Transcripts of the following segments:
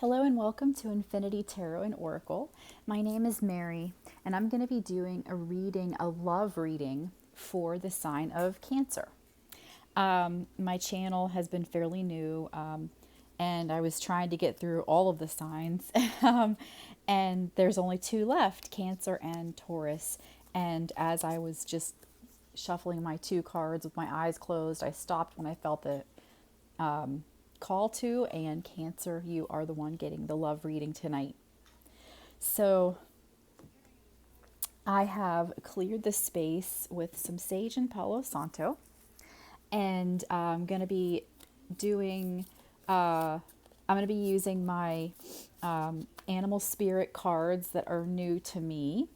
Hello and welcome to Infinity Tarot and Oracle. My name is Mary, and I'm going to be doing a love reading for the sign of Cancer. My channel has been fairly new, and I was trying to get through all of the signs, and there's only two left, Cancer and Taurus. And as I was just shuffling my two cards with my eyes closed, I stopped when I felt the call to, and Cancer, you are the one getting the love reading tonight. So I have cleared the space with some sage and Palo Santo, and I'm going to be doing, I'm going to be using my animal spirit cards that are new to me,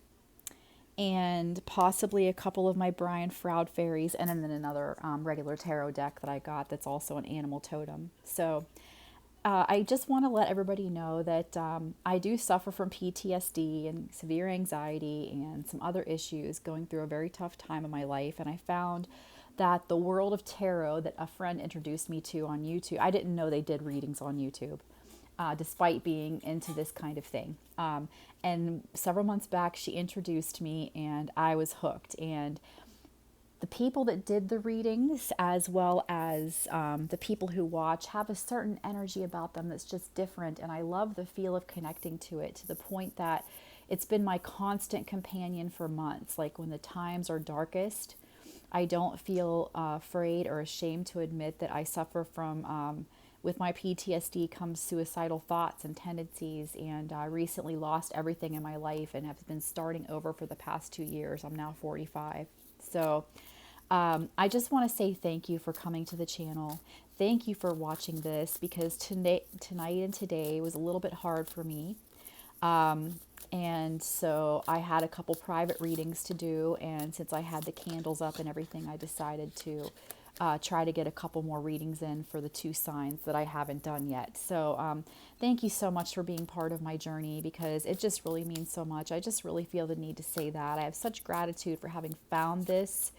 and possibly a couple of my Brian Froud fairies, and then another regular tarot deck that I got that's also an animal totem. So I just want to let everybody know that I do suffer from PTSD and severe anxiety and some other issues, going through a very tough time in my life. And I found that the world of tarot that a friend introduced me to on YouTube, I didn't know they did readings on YouTube, despite being into this kind of thing. And several months back, she introduced me and I was hooked. And the people that did the readings, as well as the people who watch, have a certain energy about them that's just different. And I love the feel of connecting to it, to the point that it's been my constant companion for months. Like when the times are darkest, I don't feel afraid or ashamed to admit that I suffer from, with my PTSD comes suicidal thoughts and tendencies. And I recently lost everything in my life and have been starting over for the past 2 years. I'm now 45. So I just want to say thank you for coming to the channel. Thank you for watching this, because tonight and today was a little bit hard for me. And so I had a couple private readings to do, and since I had the candles up and everything, I decided to try to get a couple more readings in for the two signs that I haven't done yet. So thank you so much for being part of my journey, because it just really means so much. I just really feel the need to say that. I have such gratitude for having found this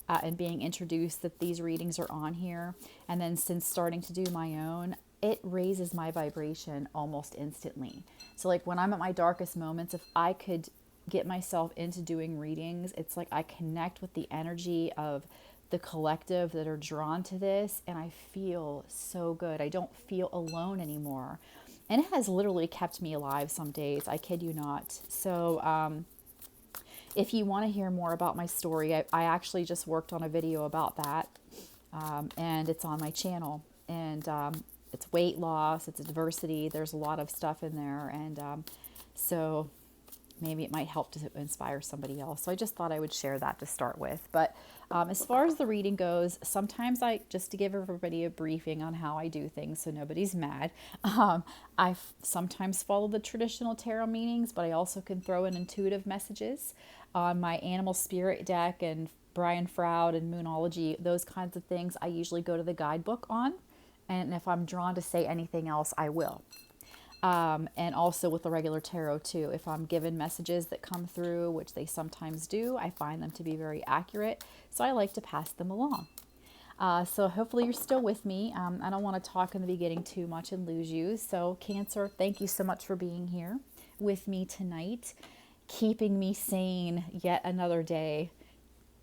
and being introduced that these readings are on here. And then since starting to do my own, it raises my vibration almost instantly. So like when I'm at my darkest moments, if I could get myself into doing readings, it's like I connect with the energy of the collective that are drawn to this, and I feel so good. I don't feel alone anymore. And it has literally kept me alive some days. I kid you not. So if you want to hear more about my story, I actually just worked on a video about that, and it's on my channel. And it's weight loss, it's diversity, there's a lot of stuff in there. And so maybe it might help to inspire somebody else. So I just thought I would share that to start with. But as far as the reading goes, sometimes just to give everybody a briefing on how I do things so nobody's mad, I sometimes follow the traditional tarot meanings, but I also can throw in intuitive messages on my animal spirit deck and Brian Froud and Moonology, those kinds of things. I usually go to the guidebook on, and if I'm drawn to say anything else, I will. And also with the regular tarot too. If I'm given messages that come through, which they sometimes do, I find them to be very accurate. So I like to pass them along. So hopefully you're still with me. I don't want to talk in the beginning too much and lose you. So Cancer, thank you so much for being here with me tonight, keeping me sane yet another day,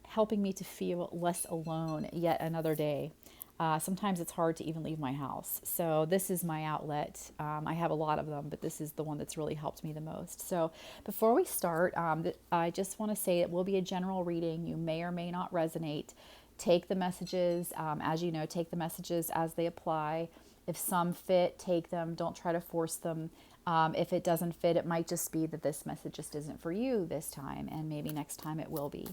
helping me to feel less alone yet another day. Sometimes it's hard to even leave my house. So this is my outlet. I have a lot of them, but this is the one that's really helped me the most. So before we start, I just want to say it will be a general reading. You may or may not resonate. Take the messages, as you know, take the messages as they apply. If some fit, take them. Don't try to force them. If it doesn't fit, it might just be that this message just isn't for you this time, and maybe next time it will be.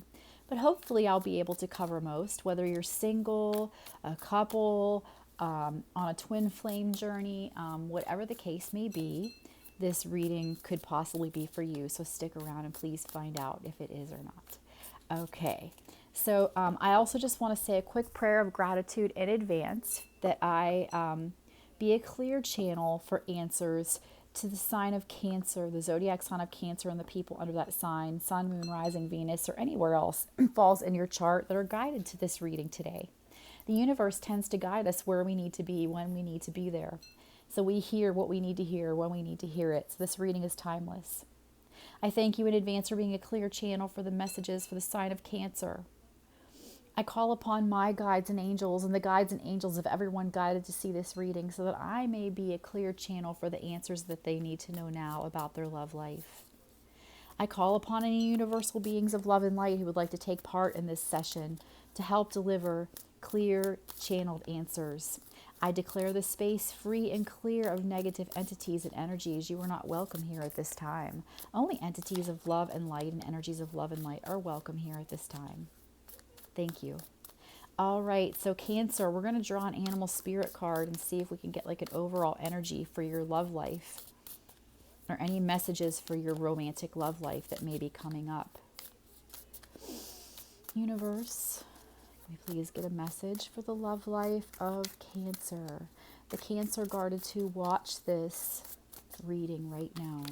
But hopefully I'll be able to cover most, whether you're single, a couple, on a twin flame journey, whatever the case may be, this reading could possibly be for you. So stick around and please find out if it is or not. Okay, so I also just want to say a quick prayer of gratitude in advance that I be a clear channel for answers to the sign of Cancer, the zodiac sign of Cancer, and the people under that sign, Sun, Moon, Rising, Venus, or anywhere else falls in your chart that are guided to this reading today. The universe tends to guide us where we need to be when we need to be there. So we hear what we need to hear when we need to hear it. So this reading is timeless. I thank you in advance for being a clear channel for the messages for the sign of Cancer. I call upon my guides and angels and the guides and angels of everyone guided to see this reading so that I may be a clear channel for the answers that they need to know now about their love life. I call upon any universal beings of love and light who would like to take part in this session to help deliver clear, channeled answers. I declare the space free and clear of negative entities and energies. You are not welcome here at this time. Only entities of love and light and energies of love and light are welcome here at this time. Thank you. All right, so Cancer, we're going to draw an animal spirit card and see if we can get like an overall energy for your love life or any messages for your romantic love life that may be coming up. Universe, can we please get a message for the love life of Cancer? The Cancer guarded to watch this reading right now.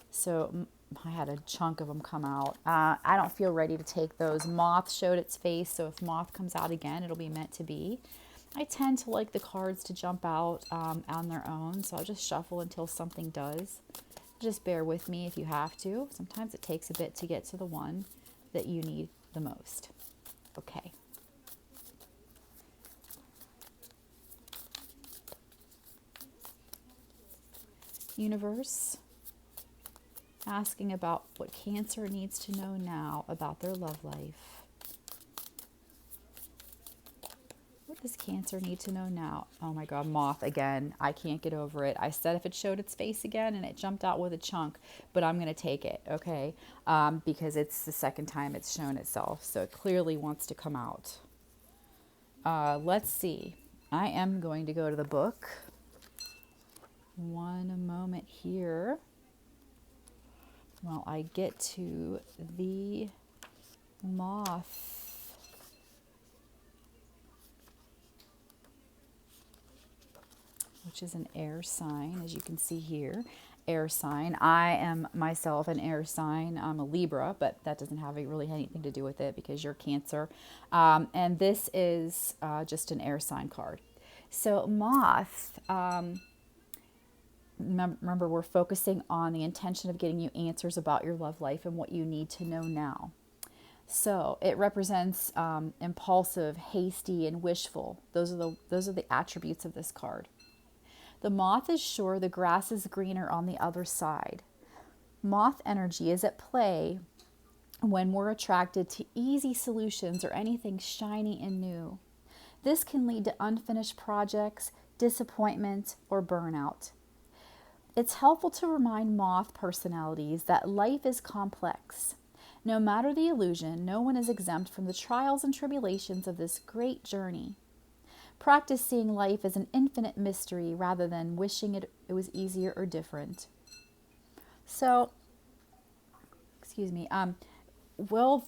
So I had a chunk of them come out. I don't feel ready to take those. Moth showed its face, so if moth comes out again, it'll be meant to be. I tend to like the cards to jump out on their own, so I'll just shuffle until something does. Just bear with me if you have to. Sometimes it takes a bit to get to the one that you need the most. Okay. Universe, asking about what Cancer needs to know now about their love life. What does Cancer need to know now? Oh my God, moth again. I can't get over it. I said if it showed its face again and it jumped out with a chunk, but I'm going to take it, okay? Because it's the second time it's shown itself, so it clearly wants to come out. Let's see. I am going to go to the book. One moment here. While I get to the moth. Which is an air sign, as you can see here. Air sign. I am myself an air sign. I'm a Libra, but that doesn't have really anything to do with it because you're Cancer. And this is just an air sign card. So moth, remember we're focusing on the intention of getting you answers about your love life and what you need to know now. So it represents impulsive, hasty, and wishful. Those are the attributes of this card. The moth is sure the grass is greener on the other side. Moth energy is at play when we're attracted to easy solutions or anything shiny and new. This can lead to unfinished projects, disappointment, or burnout. It's helpful to remind moth personalities that life is complex. No matter the illusion, no one is exempt from the trials and tribulations of this great journey. Practice seeing life as an infinite mystery rather than wishing it was easier or different. So, excuse me, we'll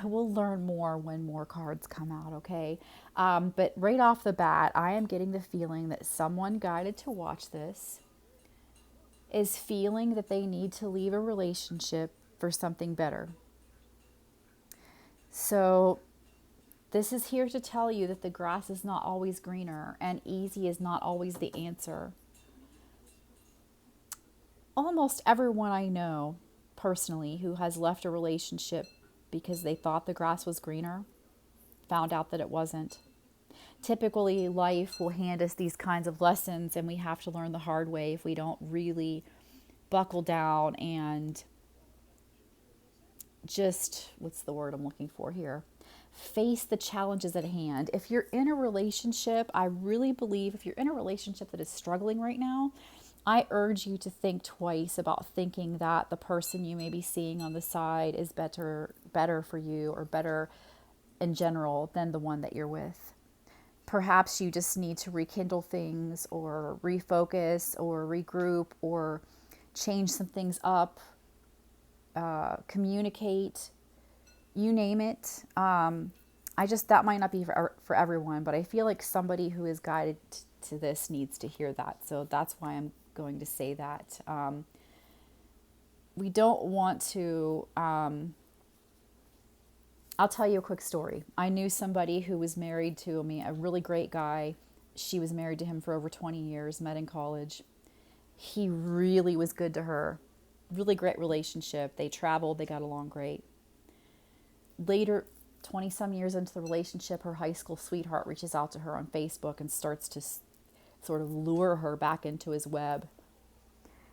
learn more when more cards come out, okay? But right off the bat, I am getting the feeling that someone guided to watch this is feeling that they need to leave a relationship for something better. So this is here to tell you that the grass is not always greener and easy is not always the answer. Almost everyone I know personally who has left a relationship because they thought the grass was greener found out that it wasn't. Typically, life will hand us these kinds of lessons and we have to learn the hard way if we don't really buckle down and just, what's the word I'm looking for here? Face the challenges at hand. If you're in a relationship, I really believe if you're in a relationship that is struggling right now, I urge you to think twice about thinking that the person you may be seeing on the side is better for you or better in general than the one that you're with. Perhaps you just need to rekindle things or refocus or regroup or change some things up, communicate, you name it. That might not be for everyone, but I feel like somebody who is guided to this needs to hear that. So that's why I'm going to say that. We don't want to, I'll tell you a quick story. I knew somebody who was married to a really great guy. She was married to him for over 20 years, met in college. He really was good to her. Really great relationship. They traveled, they got along great. Later, 20 some years into the relationship, her high school sweetheart reaches out to her on Facebook and starts to sort of lure her back into his web.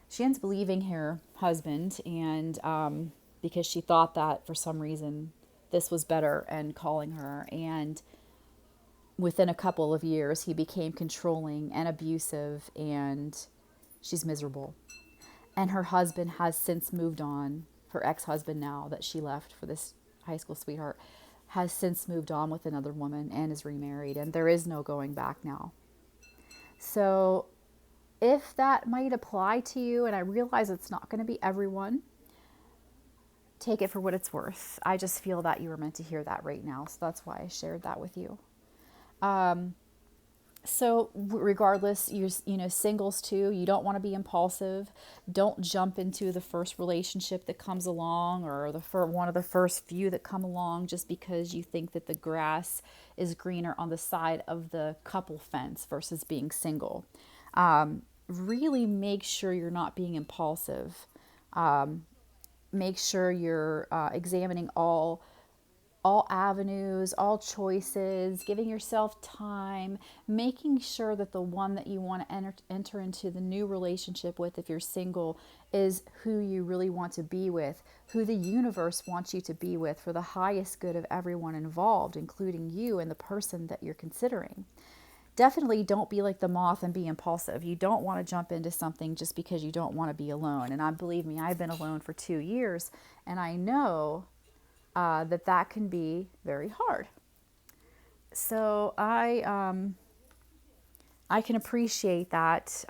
She ends up leaving her husband, and because she thought that for some reason this was better, and calling her. And within a couple of years, he became controlling and abusive, and she's miserable. And her husband has since moved on. Her ex-husband, now that she left for this high school sweetheart, has since moved on with another woman and is remarried, and there is no going back now. So if that might apply to you, and I realize it's not going to be everyone, take it for what it's worth. I just feel that you were meant to hear that right now, so that's why I shared that with you. So regardless, you're singles too. You don't want to be impulsive. Don't jump into the first relationship that comes along, or one of the first few that come along, just because you think that the grass is greener on the side of the couple fence versus being single. Really make sure you're not being impulsive. Make sure you're examining all avenues, all choices, giving yourself time, making sure that the one that you want to enter into the new relationship with, if you're single, is who you really want to be with, who the universe wants you to be with for the highest good of everyone involved, including you and the person that you're considering. Definitely don't be like the moth and be impulsive. You don't want to jump into something just because you don't want to be alone. And believe me, I've been alone for 2 years, and I know that can be very hard. So I can appreciate that,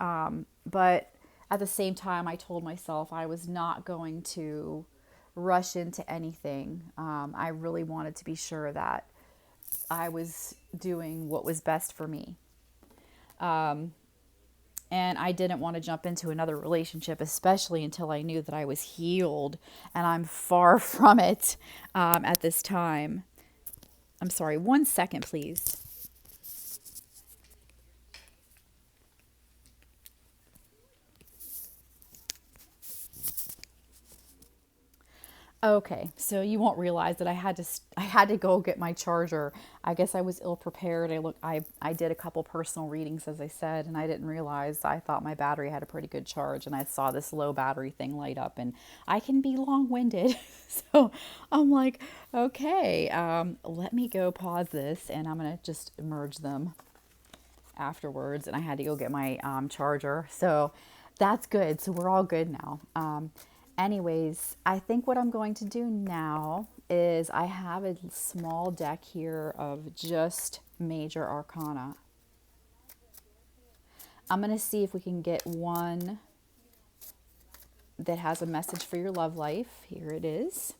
but at the same time, I told myself I was not going to rush into anything. I really wanted to be sure that I was doing what was best for me. And I didn't want to jump into another relationship, especially until I knew that I was healed, and I'm far from it at this time. I'm sorry, 1 second, please. Okay, so you won't realize that I had to go get my charger. I guess I was ill prepared. I did a couple personal readings, as I said, and I didn't realize. I thought my battery had a pretty good charge, and I saw this low battery thing light up, and I can be long-winded. So I'm like, okay, let me go pause this, and I'm gonna just merge them afterwards. And I had to go get my charger, so that's good. So we're all good now. Anyways, I think what I'm going to do now is I have a small deck here of just major arcana. I'm going to see if we can get one that has a message for your love life. Here it is.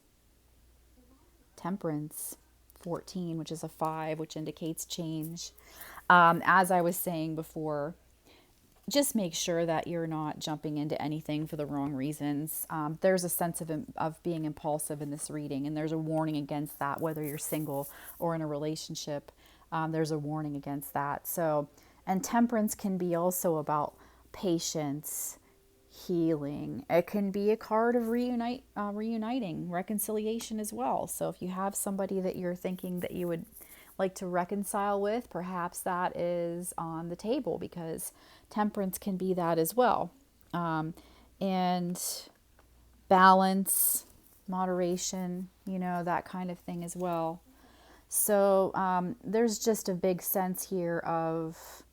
Temperance, 14, which is a 5, which indicates change. As I was saying before, just make sure that you're not jumping into anything for the wrong reasons. There's a sense of being impulsive in this reading, and there's a warning against that, whether you're single or in a relationship. There's a warning against that. So, and temperance can be also about patience, healing. It can be a card of reuniting, reconciliation as well. So if you have somebody that you're thinking that you would like to reconcile with, perhaps that is on the table, because temperance can be that as well. And balance, moderation, that kind of thing as well. So there's just a big sense here of,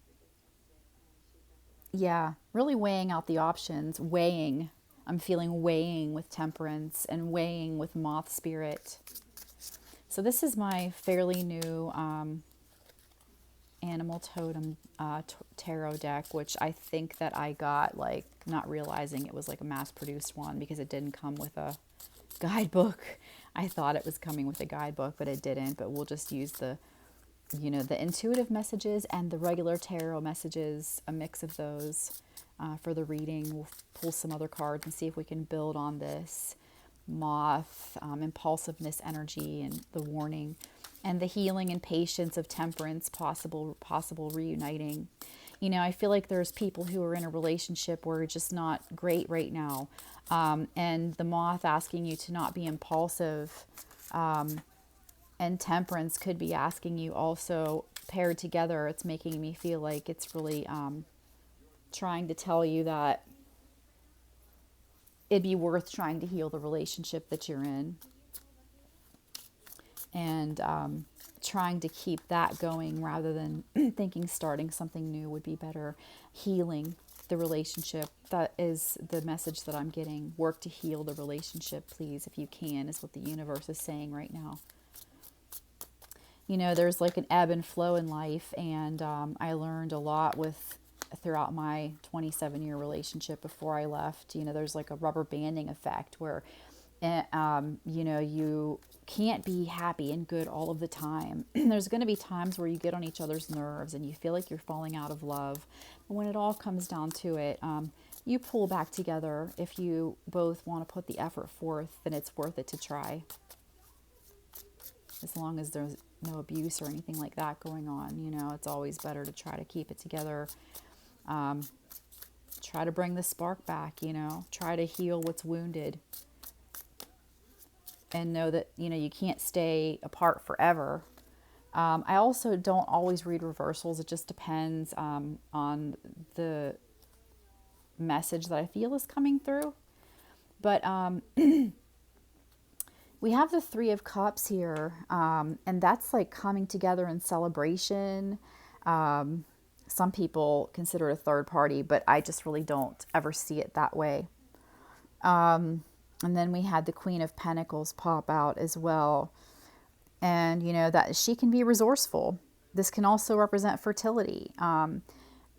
really weighing out the options, weighing. I'm feeling weighing with temperance and weighing with moth spirit. So this is my fairly new animal totem tarot deck, which I think that I got, not realizing it was like a mass-produced one, because it didn't come with a guidebook. I thought it was coming with a guidebook, but it didn't. But we'll just use the intuitive messages and the regular tarot messages, a mix of those for the reading. We'll pull some other cards and see if we can build on this moth, impulsiveness energy, and the warning. and the healing and patience of temperance, possible reuniting. I feel like there's people who are in a relationship where it's just not great right now, and the moth asking you to not be impulsive, and temperance could be asking you also paired together. It's making me feel like it's really trying to tell you that it'd be worth trying to heal the relationship that you're in, and trying to keep that going rather than thinking starting something new would be better. Healing the relationship, that is the message that I'm getting. Work to heal the relationship, please, if you can, is what the universe is saying right now. There's like an ebb and flow in life, and I learned a lot throughout my 27-year relationship before I left. There's like a rubber banding effect where you can't be happy and good all of the time. There's going to be times where you get on each other's nerves and you feel like you're falling out of love. But when it all comes down to it, you pull back together. If you both want to put the effort forth, then it's worth it to try. As long as there's no abuse or anything like that going on, it's always better to try to keep it together. Try to bring the spark back, try to heal what's wounded. And know that, you can't stay apart forever. I also don't always read reversals. It just depends on the message that I feel is coming through. But we have the Three of Cups here, and that's like coming together in celebration. Some people consider it a third party, but I just really don't ever see it that way. And then we had the Queen of Pentacles pop out as well. And, that she can be resourceful. This can also represent fertility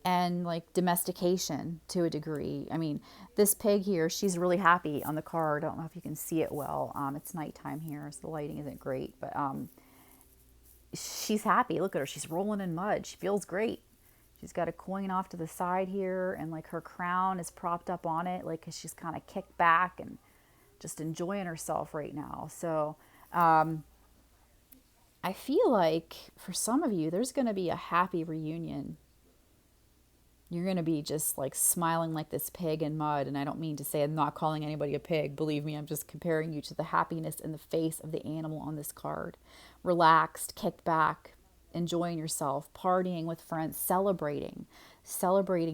and like domestication to a degree. I mean, this pig here, she's really happy on the card. I don't know if you can see it well. It's nighttime here, so the lighting isn't great. But she's happy. Look at her. She's rolling in mud. She feels great. She's got a coin off to the side here, and like her crown is propped up on it, like 'cause she's kind of kicked back and just enjoying herself right now. So I feel like for some of you, there's going to be a happy reunion. You're going to be just like smiling like this pig in mud. And I don't mean to say, I'm not calling anybody a pig. Believe me, I'm just comparing you to the happiness in the face of the animal on this card. Relaxed, kicked back, enjoying yourself, partying with friends, celebrating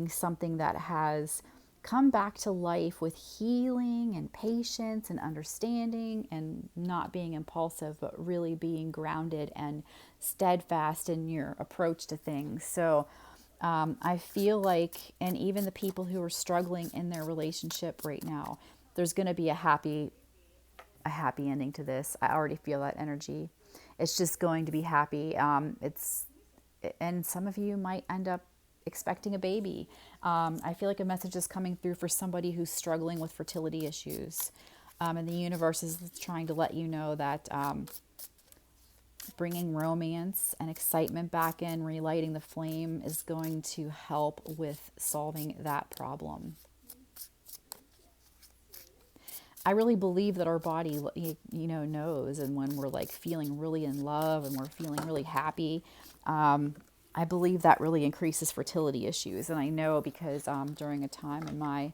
something that has come back to life with healing and patience and understanding, and not being impulsive, but really being grounded and steadfast in your approach to things. So I feel like, and even the people who are struggling in their relationship right now, there's going to be a happy ending to this. I already feel that energy. It's just going to be happy. And some of you might end up expecting a baby. I feel like a message is coming through for somebody who's struggling with fertility issues. And the universe is trying to let you know that bringing romance and excitement back in, relighting the flame, is going to help with solving that problem. I really believe that our body, knows, and when we're like feeling really in love and we're feeling really happy, I believe that really increases fertility issues. And I know because during a time in my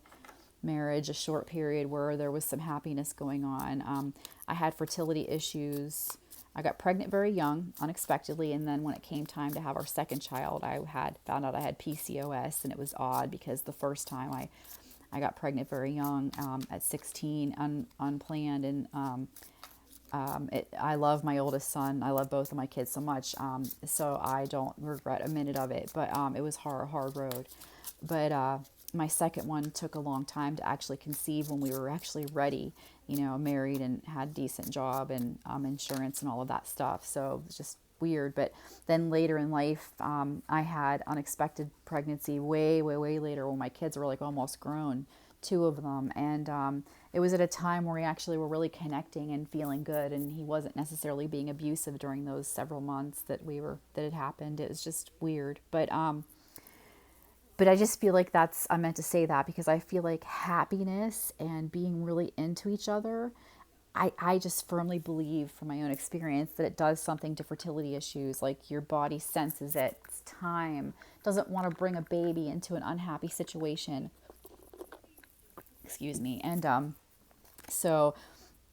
marriage, a short period where there was some happiness going on, I had fertility issues. I got pregnant very young, unexpectedly, and then when it came time to have our second child, I found out I had PCOS, and it was odd because the first time I got pregnant very young, at 16, unplanned, and I love my oldest son. I love both of my kids so much, so I don't regret a minute of it. But it was a hard road. But my second one took a long time to actually conceive when we were actually ready, married and had a decent job and insurance and all of that stuff. So it was just weird. But then later in life, I had unexpected pregnancy way, way, way later when my kids were like almost grown, 2 of them. And it was at a time where we actually were really connecting and feeling good. And he wasn't necessarily being abusive during those several months that it happened. It was just weird. But I just feel like I meant to say that because I feel like happiness and being really into each other I just firmly believe from my own experience that it does something to fertility issues. Like your body senses it. It's time. Doesn't want to bring a baby into an unhappy situation. Excuse me. And so,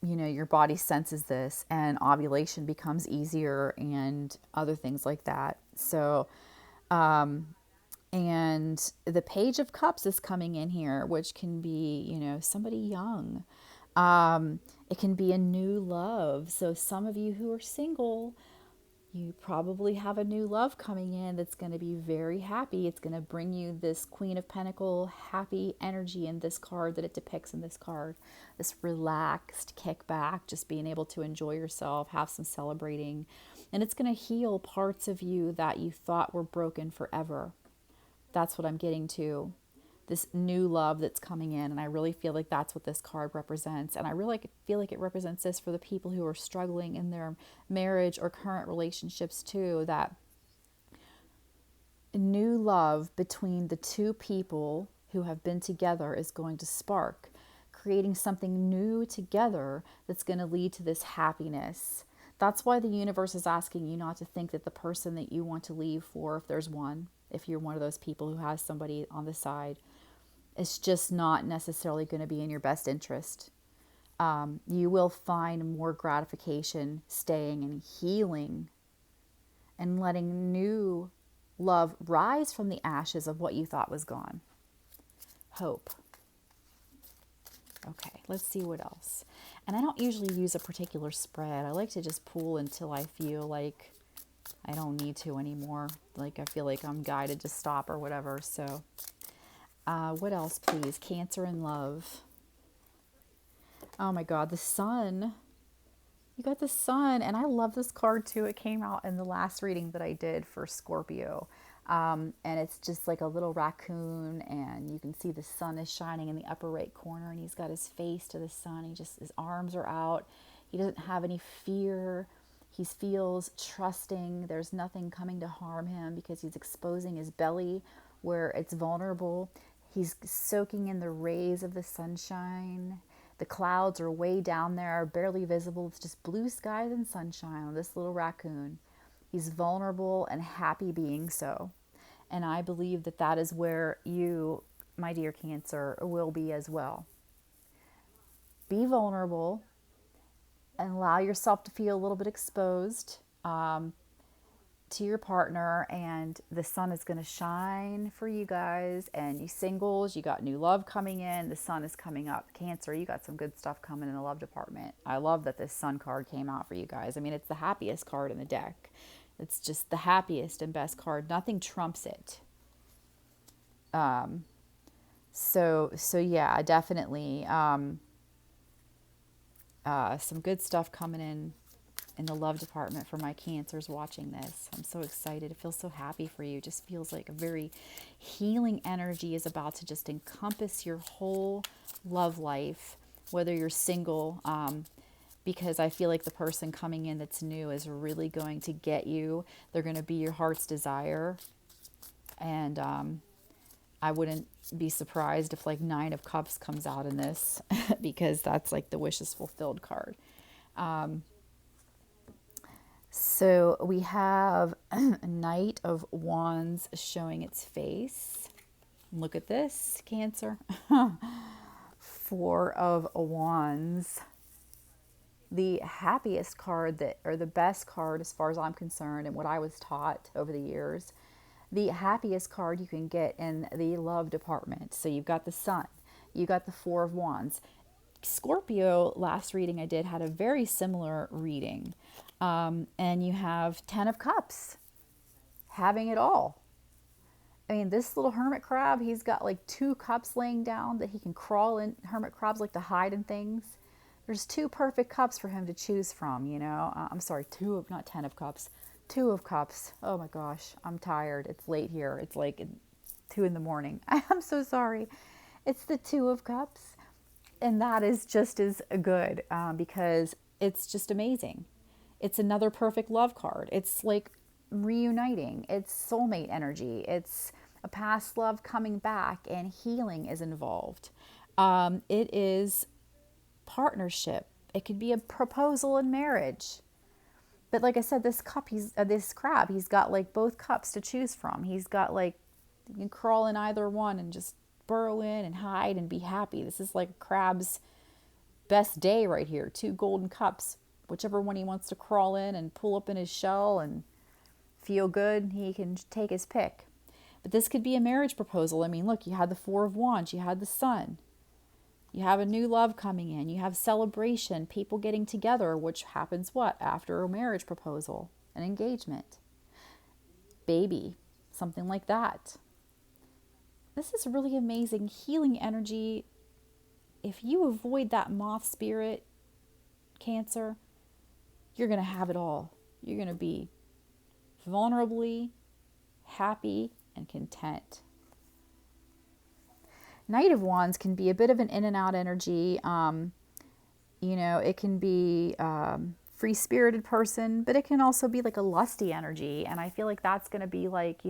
your body senses this and ovulation becomes easier and other things like that. So, and the Page of Cups is coming in here, which can be, somebody young. It can be a new love. So some of you who are single, you probably have a new love coming in that's going to be very happy. It's going to bring you this Queen of Pentacle happy energy in this card that it depicts in this card. This relaxed kickback, just being able to enjoy yourself, have some celebrating. And it's going to heal parts of you that you thought were broken forever. That's what I'm getting to. This new love that's coming in. And I really feel like that's what this card represents. And I really feel like it represents this for the people who are struggling in their marriage or current relationships too. That new love between the two people who have been together is going to spark, creating something new together that's going to lead to this happiness. That's why the universe is asking you not to think that the person that you want to leave for, if there's one, if you're one of those people who has somebody on the side, it's just not necessarily going to be in your best interest. You will find more gratification staying and healing and letting new love rise from the ashes of what you thought was gone. Hope. Okay, let's see what else. And I don't usually use a particular spread. I like to just pull until I feel like I don't need to anymore. Like I feel like I'm guided to stop or whatever. So what else, please? Cancer and love. Oh my God, the sun. You got the sun, and I love this card too. It came out in the last reading that I did for Scorpio. And it's just like a little raccoon, and you can see the sun is shining in the upper right corner, and he's got his face to the sun. His arms are out. He doesn't have any fear. He feels trusting. There's nothing coming to harm him because he's exposing his belly where it's vulnerable. He's soaking in the rays of the sunshine. The clouds are way down there, barely visible. It's just blue skies and sunshine on this little raccoon. He's vulnerable and happy being so. And I believe that that is where you, my dear Cancer, will be as well. Be vulnerable and allow yourself to feel a little bit exposed to your partner, and the sun is going to shine for you guys. And you singles, you got new love coming in. The sun is coming up. Cancer, you got some good stuff coming in the love department. I love that this sun card came out for you guys. I mean, it's the happiest card in the deck. It's just the happiest and best card. Nothing trumps it. So yeah, definitely some good stuff coming in the love department for my Cancers watching this. I'm so excited. It feels so happy for you. It just feels like a very healing energy is about to just encompass your whole love life, whether you're single, because I feel like the person coming in that's new is really going to get you. They're going to be your heart's desire. And I wouldn't be surprised if like 9 of Cups comes out in this because that's like the wishes fulfilled card. So we have a Knight of Wands showing its face. Look at this, Cancer. 4 of Wands. The happiest card that, or the best card as far as I'm concerned and what I was taught over the years, the happiest card you can get in the love department. So you've got the Sun, you got the 4 of Wands. Scorpio, last reading I did, had a very similar reading. And you have 10 of Cups, having it all. I mean, this little hermit crab, he's got like 2 cups laying down that he can crawl in. Hermit crabs like to hide in things. There's 2 perfect cups for him to choose from, you know. I'm sorry, not 10 of Cups, 2 of Cups. Oh my gosh, I'm tired. It's late here. It's like 2 in the morning. I'm so sorry. It's the 2 of Cups. And that is just as good because it's just amazing. It's another perfect love card. It's like reuniting. It's soulmate energy. It's a past love coming back, and healing is involved. It is partnership. It could be a proposal in marriage. But like I said, this crab, he's got like both cups to choose from. He's got like, you can crawl in either one and just burrow in and hide and be happy. This is like a crab's best day right here. Two golden cups. Whichever one he wants to crawl in and pull up in his shell and feel good, he can take his pick. But this could be a marriage proposal. I mean, look, you had the Four of Wands, you had the Sun. You have a new love coming in. You have celebration, people getting together, which happens what? After a marriage proposal, an engagement, baby, something like that. This is really amazing healing energy. If you avoid that moth spirit, Cancer, you're going to have it all. You're going to be vulnerably happy and content. Knight of Wands can be a bit of an in and out energy. It can be free-spirited person, but it can also be like a lusty energy. And I feel like that's going to be like,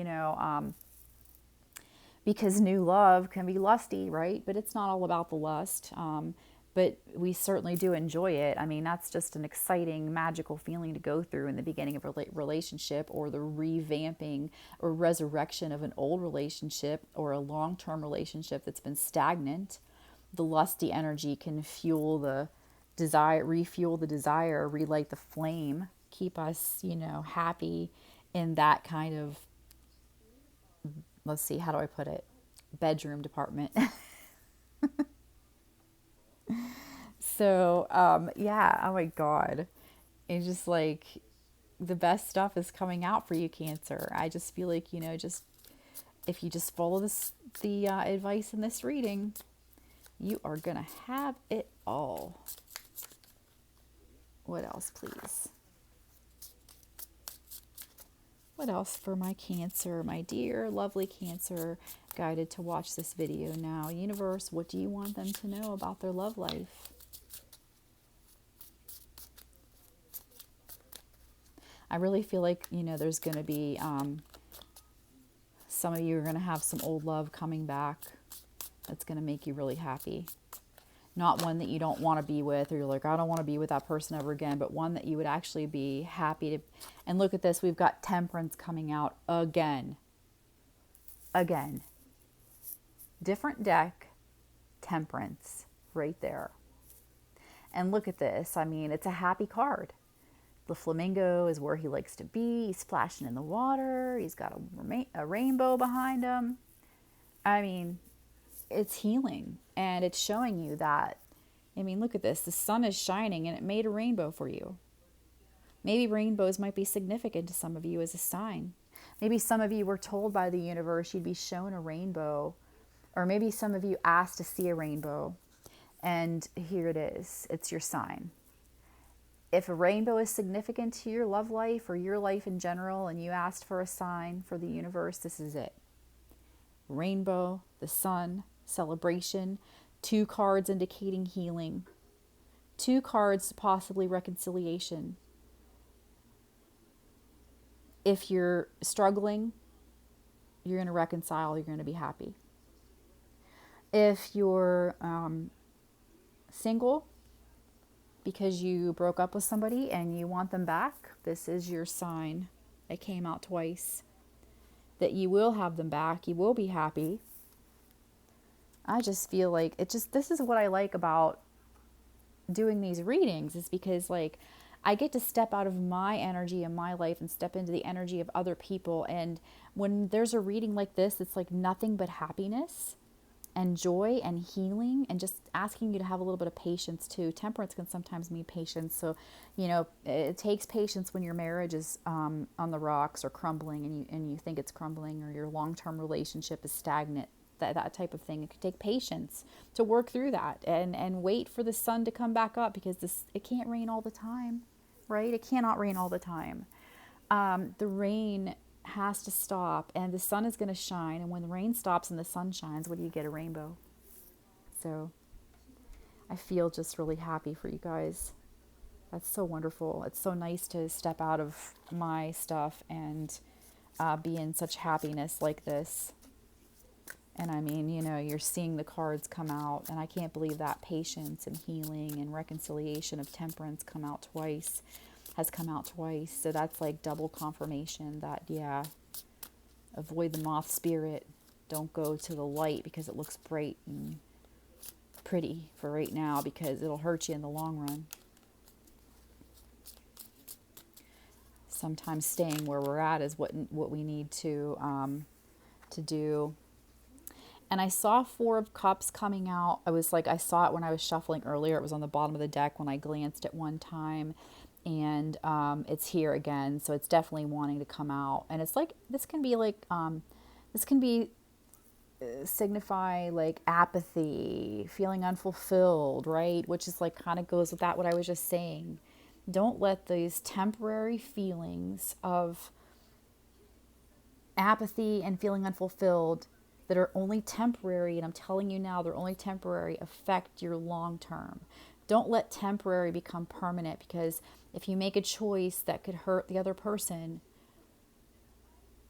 because new love can be lusty, right? But it's not all about the lust. But we certainly do enjoy it. I mean, that's just an exciting, magical feeling to go through in the beginning of a relationship, or the revamping or resurrection of an old relationship or a long-term relationship that's been stagnant. The lusty energy can fuel the desire, refuel the desire, relight the flame, keep us, happy in that kind of, let's see, how do I put it? Bedroom department. So, yeah, oh my God. It's just like the best stuff is coming out for you, Cancer. I just feel like, just if you just follow the advice in this reading, you are going to have it all. What else, please? What else for my Cancer, my dear, lovely Cancer, guided to watch this video now? Universe, what do you want them to know about their love life? I really feel like, there's going to be, some of you are going to have some old love coming back that's going to make you really happy. Not one that you don't want to be with, or you're like, I don't want to be with that person ever again, but one that you would actually be happy to. And look at this, we've got Temperance coming out again. Again. Different deck, Temperance, right there. And look at this, I mean, it's a happy card. The flamingo is where he likes to be. He's splashing in the water. He's got a rainbow behind him. I mean, it's healing. And it's showing you that, I mean, look at this. The sun is shining and it made a rainbow for you. Maybe rainbows might be significant to some of you as a sign. Maybe some of you were told by the universe you'd be shown a rainbow. Or maybe some of you asked to see a rainbow. And here it is. It's your sign. If a rainbow is significant to your love life or your life in general, and you asked for a sign for the universe, this is it. Rainbow, the sun, celebration, 2 cards indicating healing, 2 cards possibly reconciliation. If you're struggling, you're going to reconcile, you're going to be happy. If you're single, because you broke up with somebody and you want them back, this is your sign. It came out twice. That you will have them back. You will be happy. I just feel like this is what I like about doing these readings, is because like I get to step out of my energy in my life and step into the energy of other people. And when there's a reading like this, it's like nothing but happiness and joy and healing, and just asking you to have a little bit of patience too. Temperance can sometimes mean patience. So, it takes patience when your marriage is on the rocks or crumbling, and you think it's crumbling, or your long-term relationship is stagnant. That type of thing. It could take patience to work through that and wait for the sun to come back up, because it can't rain all the time, right? It cannot rain all the time. The rain has to stop, and the sun is going to shine, and when the rain stops and the sun shines, what do you get? A rainbow. So I feel just really happy for you guys. That's so wonderful. It's so nice to step out of my stuff and be in such happiness like this, And I mean, you know, you're seeing the cards come out, and I can't believe that patience and healing and reconciliation of temperance has come out twice. So that's like double confirmation that, yeah, avoid the moth spirit. Don't go to the light because it looks bright and pretty for right now, because it'll hurt you in the long run. Sometimes staying where we're at is what we need to do. And I saw Four of Cups coming out. I saw it when I was shuffling earlier. It was on the bottom of the deck when I glanced at one time. And it's here again. So it's definitely wanting to come out. And it's like, this can be signify like apathy, feeling unfulfilled, right? Which is like kind of goes with that, what I was just saying. Don't let these temporary feelings of apathy and feeling unfulfilled that are only temporary, and I'm telling you now, they're only temporary, affect your long term. Don't let temporary become permanent, because if you make a choice that could hurt the other person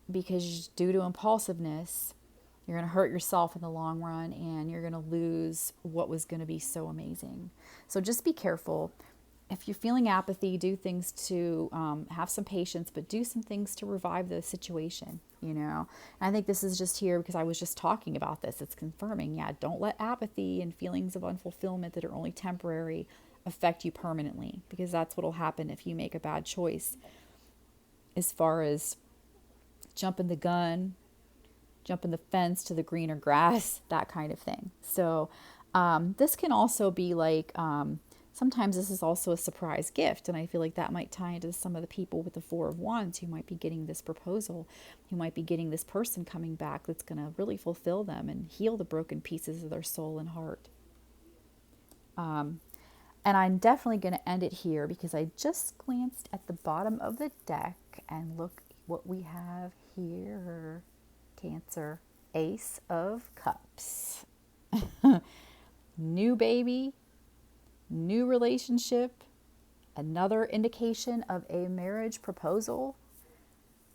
because due to impulsiveness, you're going to hurt yourself in the long run, and you're going to lose what was going to be so amazing. So just be careful. If you're feeling apathy, do things to have some patience, but do some things to revive the situation, you know. And I think this is just here because I was just talking about this. It's confirming, yeah, don't let apathy and feelings of unfulfillment that are only temporary affect you permanently, because that's what will happen if you make a bad choice as far as jumping the gun, jumping the fence to the greener grass, that kind of thing. So this can also be like... sometimes this is also a surprise gift, and I feel like that might tie into some of the people with the Four of Wands who might be getting this proposal, who might be getting this person coming back that's going to really fulfill them and heal the broken pieces of their soul and heart. And I'm definitely going to end it here because I just glanced at the bottom of the deck, and look what we have here. Cancer, Ace of Cups. New baby. New relationship, another indication of a marriage proposal,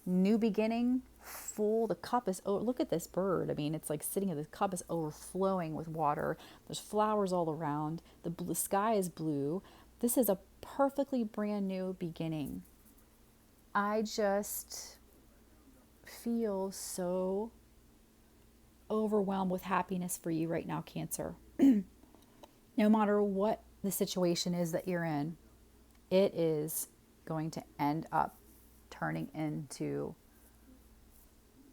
new beginning, full. The cup is, oh, look at this bird. I mean, it's like sitting in the cup is overflowing with water. There's flowers all around. The sky is blue. This is a perfectly brand new beginning. I just feel so overwhelmed with happiness for you right now, Cancer. No matter what the situation is that you're in, it is going to end up turning into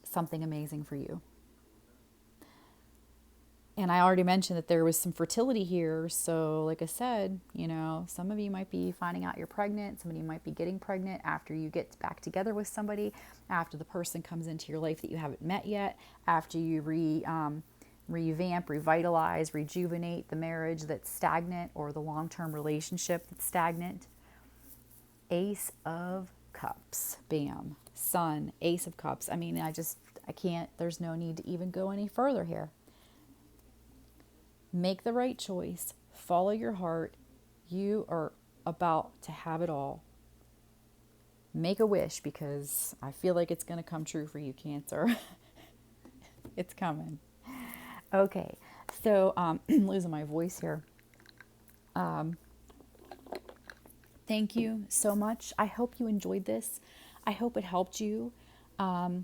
something amazing for you. And I already mentioned that there was some fertility here. So like I said, you know, some of you might be finding out you're pregnant. Some of you might be getting pregnant after you get back together with somebody, after the person comes into your life that you haven't met yet, after you revamp, revitalize, rejuvenate the marriage that's stagnant, or the long-term relationship that's stagnant. Ace of Cups. Bam. Sun. Ace of Cups. I mean, I can't, there's no need to even go any further here. Make the right choice. Follow your heart. You are about to have it all. Make a wish, because I feel like it's going to come true for you, Cancer. It's coming. Okay, so I'm losing my voice here. Thank you so much. I hope you enjoyed this. I hope it helped you. I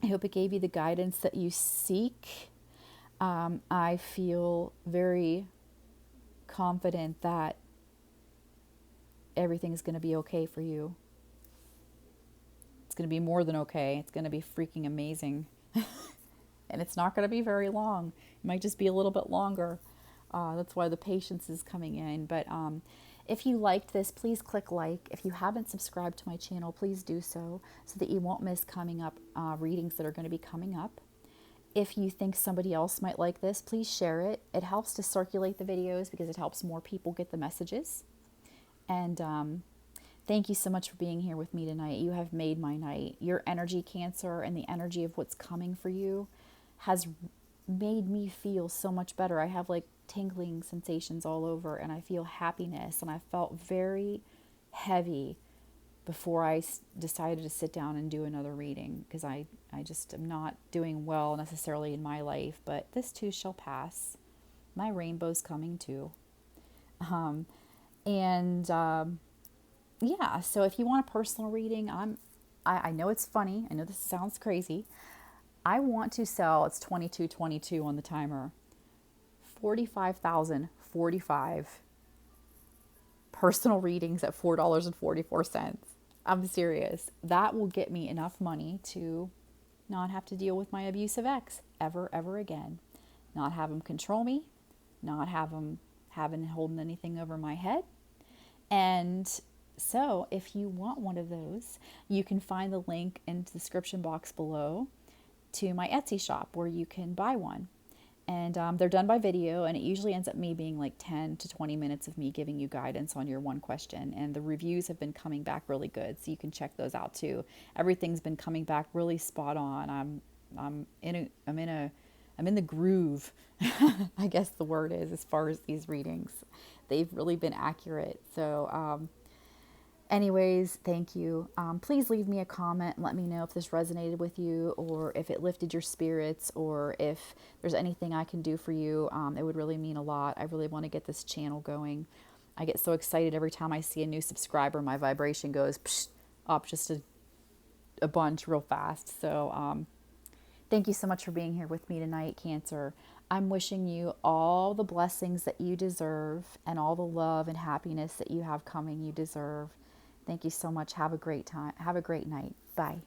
hope it gave you the guidance that you seek. I feel very confident that everything's going to be okay for you. It's going to be more than okay. It's going to be freaking amazing. And it's not going to be very long. It might just be a little bit longer. That's why the patience is coming in. But if you liked this, please click like. If you haven't subscribed to my channel, please do so that you won't miss coming up readings that are going to be coming up. If you think somebody else might like this, please share it. It helps to circulate the videos because it helps more people get the messages. And thank you so much for being here with me tonight. You have made my night. Your energy, Cancer, and the energy of what's coming for you has made me feel so much better. I have like tingling sensations all over, and I feel happiness, and I felt very heavy before I decided to sit down and do another reading, because I just am not doing well necessarily in my life, but this too shall pass. My rainbow's coming too. Um, and yeah, so if you want a personal reading, I know it's funny. I know this sounds crazy. I want to sell, it's 2222 on the timer, 45,045 personal readings at $4.44. I'm serious. That will get me enough money to not have to deal with my abusive ex ever again. Not have him control me, not have him holding anything over my head. And so if you want one of those, you can find the link in the description box below to my Etsy shop where you can buy one. And they're done by video, and it usually ends up me being like 10 to 20 minutes of me giving you guidance on your one question. And the reviews have been coming back really good, so you can check those out too. Everything's been coming back really spot on. I'm in the groove. I guess the word is, as far as these readings, they've really been accurate. So anyways, thank you. Please leave me a comment and let me know if this resonated with you, or if it lifted your spirits, or if there's anything I can do for you. It would really mean a lot. I really want to get this channel going. I get so excited every time I see a new subscriber. My vibration goes up just a bunch real fast. So thank you so much for being here with me tonight, Cancer. I'm wishing you all the blessings that you deserve and all the love and happiness that you have coming you deserve. Thank you so much. Have a great time. Have a great night. Bye.